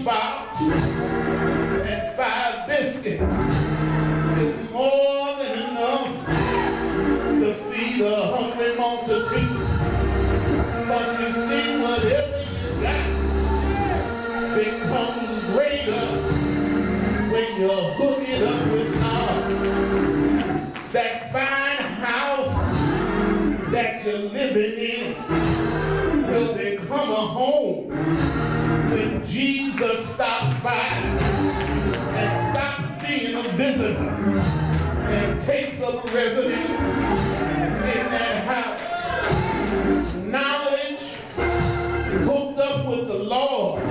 lunchbox and 5 biscuits is more than enough to feed a hungry multitude. But you see, whatever you got becomes greater when you hook it up with God. That fine house that you're living in will become a home when Jesus stops by and stops being a visitor and takes up residence in that house. Knowledge hooked up with the Lord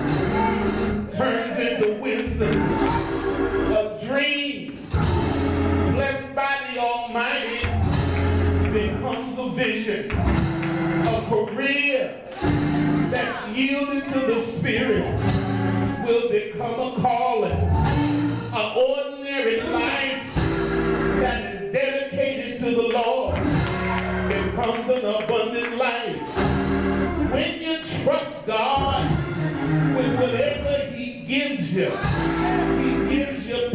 turns into wisdom. A dream blessed by the Almighty becomes a vision. A career that's yielded to the Spirit will become a calling. An ordinary life that is dedicated to the Lord becomes an abundant life. When you trust God with whatever He gives you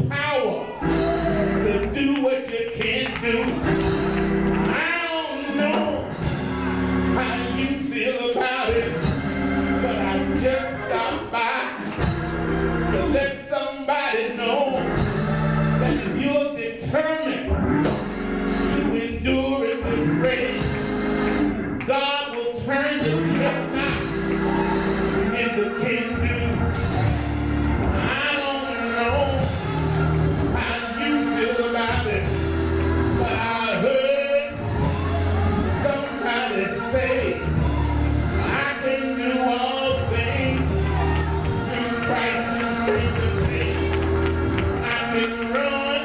power to do what you can't do. I don't know how you feel about it, but I just stopped by to let somebody know that if you're determined to endure in this race, God will turn your can-nots into can-do. I don't know how you feel about it, but I heard somebody say, I can do all things through Christ who strengthens me. I can run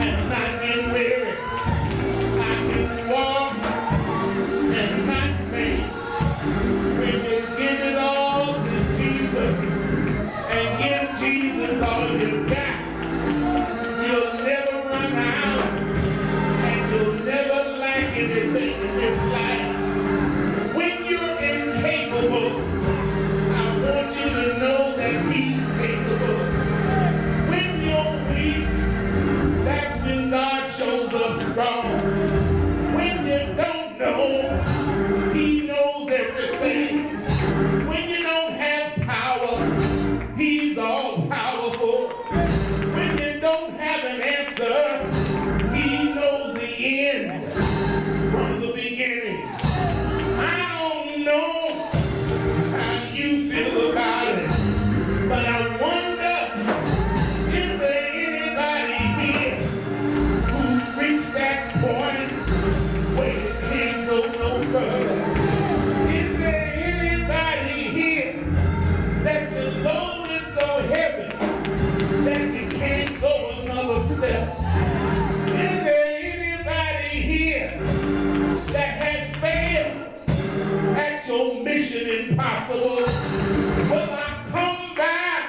and not get weary. I can walk and not faint. When you give it all to Jesus and give Jesus all you got, you'll never run out and you'll never lack anything in this life. When you're incapable, I want you to know that He's capable. When you're weak, that's when God shows up strong. When you don't know, He knows everything. When you don't have power, He's all powerful. When you don't have an answer, He knows the end from the beginning. I don't know how you feel about it, but I wonder, is there anybody here who reached that point where you can't go no further? Is there anybody here that your load is so heavy that you can't go another step? Is there anybody here that has failed at your mission impossible? Well, I come back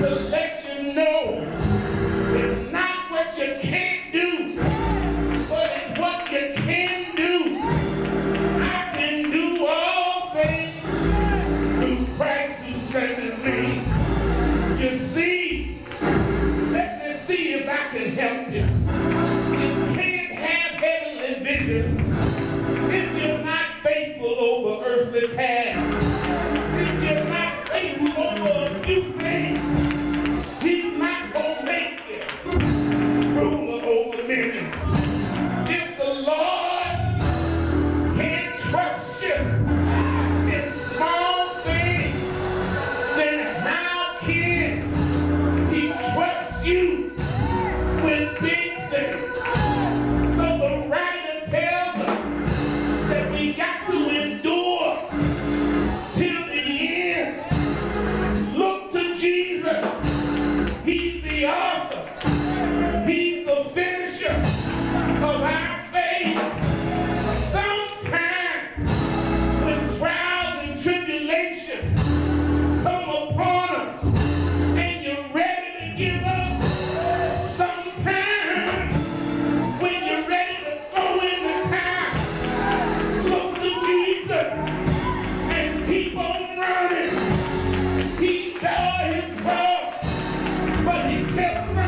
to let you know it's not what you can't do, but it's what you can do. I can do all things through Christ who strengthens me. You see, let me see if I can help you. You can't have heavenly vision if you're not faithful over earthly tasks. If you're not faithful over a few things, He's not going to make you ruler over many. If the Lord can't trust you in small things, then how can He trust you with big things? So the writer tells us that we got to endure till the end. Look to Jesus. He's the author. He's the finisher of our faith. Sometimes when trials and tribulation come upon us and you're ready to give up, sometimes when you're ready to throw in the towel, look to Jesus and keep on running. He does his cross, but he kept my